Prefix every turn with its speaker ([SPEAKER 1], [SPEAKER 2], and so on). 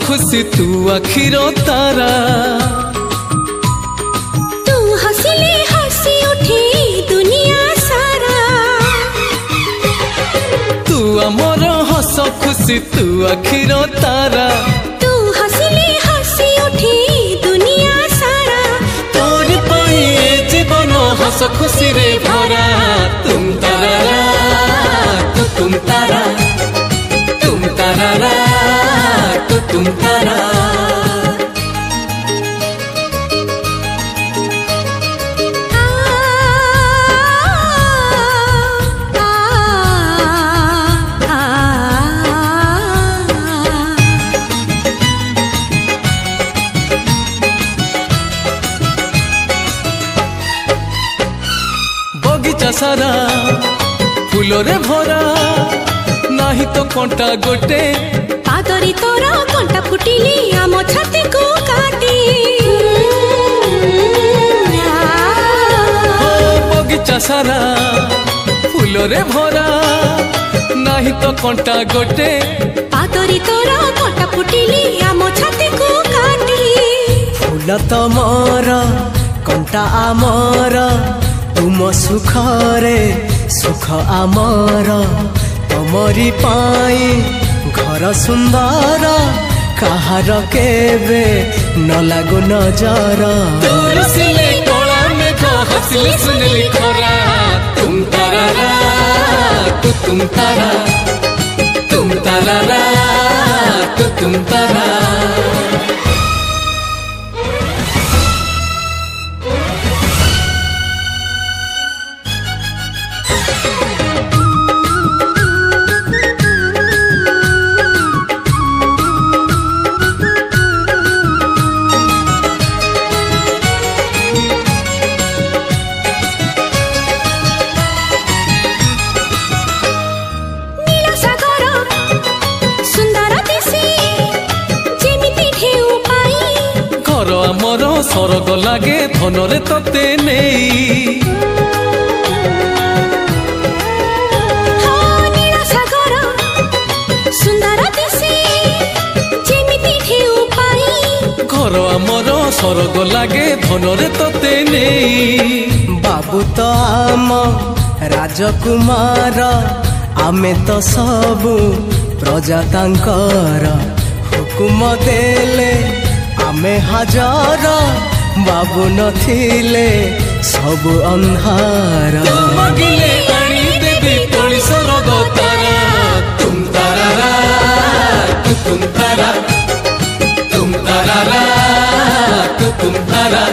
[SPEAKER 1] खुशी तू आखिरो तारा।
[SPEAKER 2] तू हंसले हंसी उठे दुनिया सारा।
[SPEAKER 1] तू आमर हस खुशी तू आखिरो तारा।
[SPEAKER 2] तू हंसले हंसी उठे दुनिया सारा।
[SPEAKER 1] तोर पाई जीवन हस खुशी रे भरा। तुम तारा तुम तारा तुम तारा तुम तारा। बगीचा सारा फूलरे भरा नाही तो कंटा गोटे।
[SPEAKER 2] पादरी तोर कंटा फुटिली आम छाती को काटी।
[SPEAKER 1] बगीचा सारा फूलरे भरा नाही तो कंटा गोटे।
[SPEAKER 2] पादरी तोर कंटा फुटिली आम छाती को काटी।
[SPEAKER 3] फूल तमर कंटा आमर तुम सुखरे सुख आमर। तमरी पाई घर सुंदर कहार केबे न लागु नजर।
[SPEAKER 1] दूर सिले कोला में को हंसले सुनली खरा। तुम तारा तुम तारा तुम तारा तुम तारा। आमर सरग लागे धनरे तते नहीं।
[SPEAKER 2] नीला सागर सुंदर दिसे जेमिति ढेउ पाई।
[SPEAKER 1] घर आमर सरग लागे धनरे तते नहीं।
[SPEAKER 3] बाबू तो आम राजकुमार आमे तो सबु प्रजा तांकर। हुकुम देले आमे हजार बाबू नथिले सबु अंधार।
[SPEAKER 1] मागिले पानी देवी तोली सरग तारा। तुम तारा तुम तारा तुम तारा तुम तारा।